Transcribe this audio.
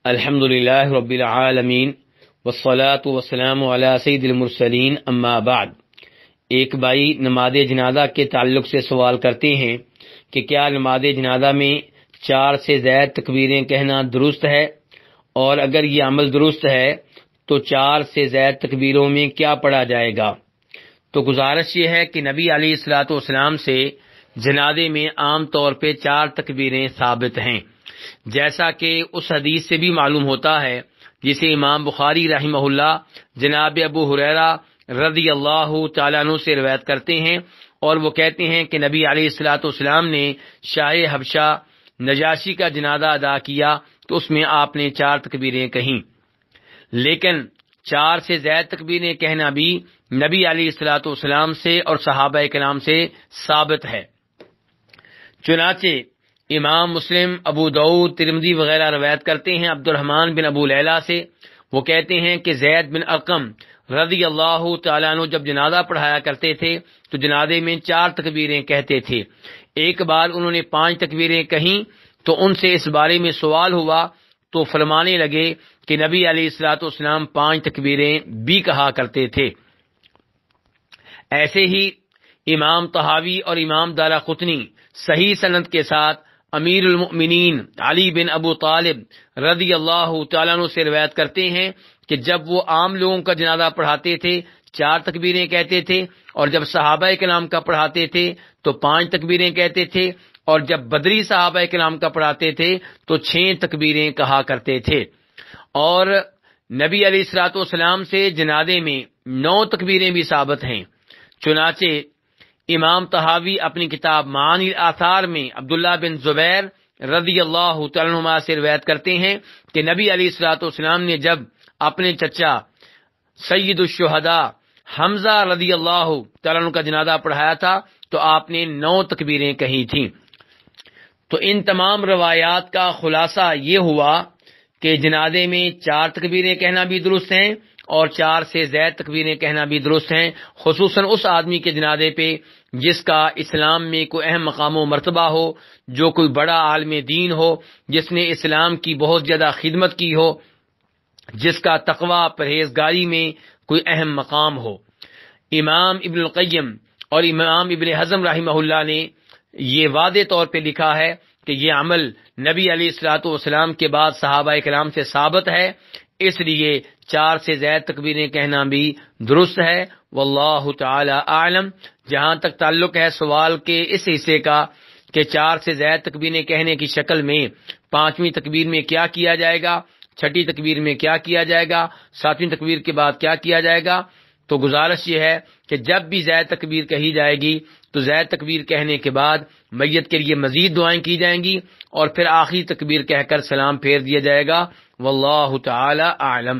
الحمد للہ رب العالمین والصلاة والسلام علی سید المرسلین اما بعد۔ ایک بھائی نماز جنازہ کے تعلق سے سوال کرتے ہیں کہ کیا نماز جنازہ میں 4 سے زائد تکبیریں کہنا درست ہے، اور اگر یہ عمل درست ہے تو 4 سے زائد تکبیروں میں کیا پڑھا جائے گا؟ تو گزارش یہ ہے کہ نبی علیہ الصلوۃ والسلام سے جنازے میں عام طور پہ 4 تکبیریں ثابت ہیں، جیسا کہ اس حدیث سے بھی معلوم ہوتا ہے جسے امام بخاری رحمہ اللہ جناب ابو ہریرہ رضی اللہ تعالیٰ عنہ سے روایت کرتے ہیں، اور وہ کہتے ہیں کہ نبی علیہ الصلوۃ والسلام نے شاہ حبشہ نجاشی کا جنازہ ادا کیا تو اس میں آپ نے 4 تکبیریں کہیں، لیکن 4 سے زائد تکبیریں کہنا بھی نبی علیہ الصلوۃ والسلام سے اور صحابہ کرام سے ثابت ہے۔ چنانچہ امام مسلم، ابو داؤد، ترمذی وغیرہ روایت کرتے ہیں عبد الرحمن بن ابو لیلہ سے، وہ کہتے ہیں کہ زید بن ارقم رضی اللہ تعالیٰ عنہ جب جنازہ پڑھایا کرتے تھے تو جنازے میں 4 تکبیریں کہتے تھے۔ ایک بار انہوں نے 5 تکبیریں کہیں تو ان سے اس بارے میں سوال ہوا تو فرمانے لگے کہ نبی علیہ الصلوۃ والسلام 5 تکبیریں بھی کہا کرتے تھے۔ ایسے ہی امام طحاوی اور امام دارقطنی صحیح سند کے ساتھ امیر المؤمنین علی بن ابو طالب رضی اللہ تعالیٰ عنہ سے روایت کرتے ہیں کہ جب وہ عام لوگوں کا جنازہ پڑھاتے تھے 4 تکبیریں کہتے تھے، اور جب صحابہ کرام کا پڑھاتے تھے تو 5 تکبیریں کہتے تھے، اور جب بدری صحابہ کرام کا پڑھاتے تھے تو 6 تکبیریں کہا کرتے تھے۔ اور نبی علیہ الصلوۃ والسلام سے جنازے میں 9 تکبیریں بھی ثابت ہیں۔ چنانچہ امام طحاوی اپنی کتاب معانی الاثار میں عبداللہ بن زبیر رضی اللہ تعالیٰ عنہ سے روایت کرتے ہیں کہ نبی علیہ الصلوۃ والسلام نے جب اپنے چچا سید الشہداء حمزہ رضی اللہ تعالیٰ عنہ کا جنازہ پڑھایا تھا تو آپ نے 9 تکبیریں کہی تھیں۔ تو ان تمام روایات کا خلاصہ یہ ہوا کہ جنازے میں 4 تکبیریں کہنا بھی درست ہیں اور 4 سے زائد تکبیریں کہنا بھی درست ہیں، خصوصاً اس آدمی کے جنازے پہ جس کا اسلام میں کوئی اہم مقام و مرتبہ ہو، جو کوئی بڑا عالم دین ہو، جس نے اسلام کی بہت زیادہ خدمت کی ہو، جس کا تقوی پرہیزگاری میں کوئی اہم مقام ہو۔ امام ابن القیم اور امام ابن حزم رحمہ اللہ نے یہ واضح طور پہ لکھا ہے کہ یہ عمل نبی علیہ الصلوۃ والسلام کے بعد صحابہ کرام سے ثابت ہے، اس لیے 4 سے زائد تکبیریں کہنا بھی درست ہے۔ واللہ تعالی اعلم۔ جہاں تک تعلق ہے سوال کے اس حصے کا کہ 4 سے زائد تکبیریں کہنے کی شکل میں 5ویں تکبیر میں کیا کیا جائے گا، 6ٹھی تکبیر میں کیا کیا جائے گا، 7ویں تکبیر کے بعد کیا کیا جائے گا، تو گزارش یہ ہے کہ جب بھی زائد تکبیر کہی جائے گی تو زائد تکبیر کہنے کے بعد میت کے لیے مزید دعائیں کی جائیں گی، اور پھر آخری تکبیر کہہ کر سلام پھیر دیا جائے گا۔ واللہ تعالی اعلم۔